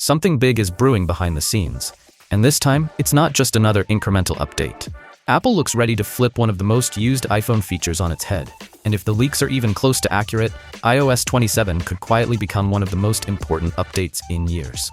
Something big is brewing behind the scenes. And this time, it's not just another incremental update. Apple looks ready to flip one of the most used iPhone features on its head. And if the leaks are even close to accurate, iOS 27 could quietly become one of the most important updates in years.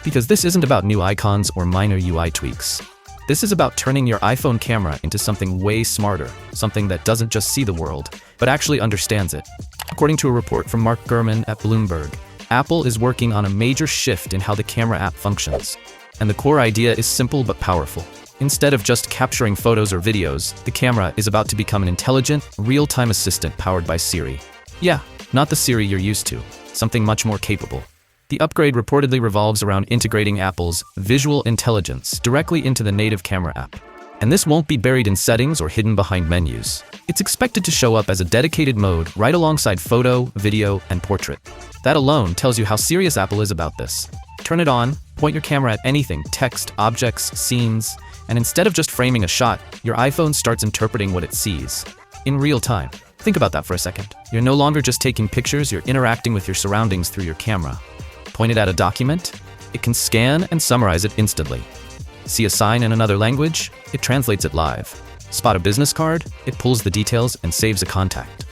Because this isn't about new icons or minor UI tweaks. This is about turning your iPhone camera into something way smarter, something that doesn't just see the world, but actually understands it. According to a report from Mark Gurman at Bloomberg, Apple is working on a major shift in how the camera app functions. And the core idea is simple but powerful. Instead of just capturing photos or videos, the camera is about to become an intelligent, real-time assistant powered by Siri. Yeah, not the Siri you're used to, something much more capable. The upgrade reportedly revolves around integrating Apple's visual intelligence directly into the native camera app. And this won't be buried in settings or hidden behind menus. It's expected to show up as a dedicated mode right alongside photo, video, and portrait. That alone tells you how serious Apple is about this. Turn it on, point your camera at anything, text, objects, scenes, and instead of just framing a shot, your iPhone starts interpreting what it sees in real time. Think about that for a second. You're no longer just taking pictures, you're interacting with your surroundings through your camera. Point it at a document, it can scan and summarize it instantly. See a sign in another language, it translates it live. Spot a business card, it pulls the details and saves a contact.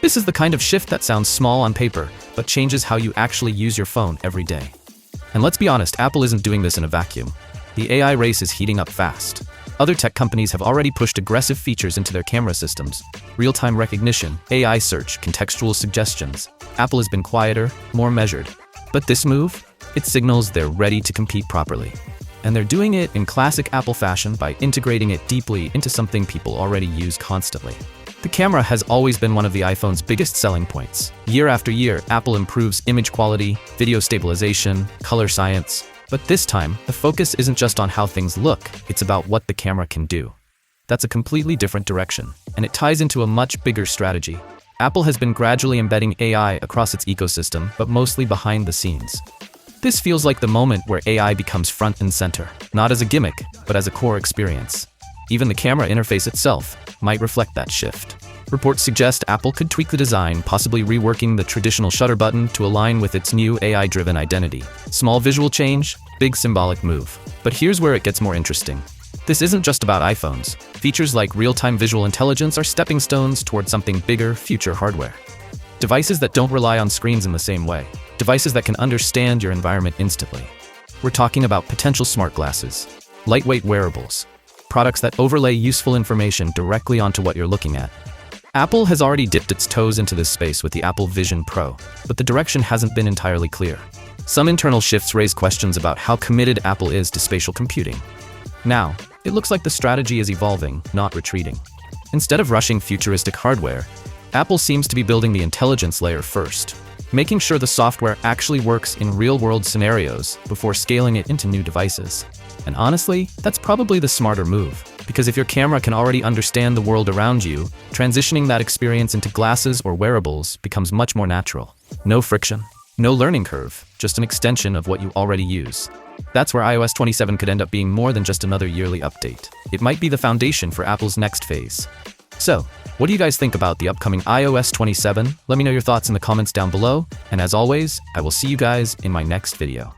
This is the kind of shift that sounds small on paper, but changes how you actually use your phone every day. And let's be honest, Apple isn't doing this in a vacuum. The AI race is heating up fast. Other tech companies have already pushed aggressive features into their camera systems. Real-time recognition, AI search, contextual suggestions. Apple has been quieter, more measured. But this move, it signals they're ready to compete properly. And they're doing it in classic Apple fashion by integrating it deeply into something people already use constantly. The camera has always been one of the iPhone's biggest selling points. Year after year, Apple improves image quality, video stabilization, color science. But this time, the focus isn't just on how things look, it's about what the camera can do. That's a completely different direction, and it ties into a much bigger strategy. Apple has been gradually embedding AI across its ecosystem, but mostly behind the scenes. This feels like the moment where AI becomes front and center, not as a gimmick, but as a core experience. Even the camera interface itself might reflect that shift. Reports suggest Apple could tweak the design, possibly reworking the traditional shutter button to align with its new AI-driven identity. Small visual change, big symbolic move. But here's where it gets more interesting. This isn't just about iPhones. Features like real-time visual intelligence are stepping stones toward something bigger, future hardware. Devices that don't rely on screens in the same way. Devices that can understand your environment instantly. We're talking about potential smart glasses, lightweight wearables, products that overlay useful information directly onto what you're looking at. Apple has already dipped its toes into this space with the Apple Vision Pro, but the direction hasn't been entirely clear. Some internal shifts raise questions about how committed Apple is to spatial computing. Now, it looks like the strategy is evolving, not retreating. Instead of rushing futuristic hardware, Apple seems to be building the intelligence layer first, making sure the software actually works in real-world scenarios before scaling it into new devices. And honestly, that's probably the smarter move, because if your camera can already understand the world around you, transitioning that experience into glasses or wearables becomes much more natural. No friction, no learning curve, just an extension of what you already use. That's where iOS 27 could end up being more than just another yearly update. It might be the foundation for Apple's next phase. So, what do you guys think about the upcoming iOS 27? Let me know your thoughts in the comments down below, and as always, I will see you guys in my next video.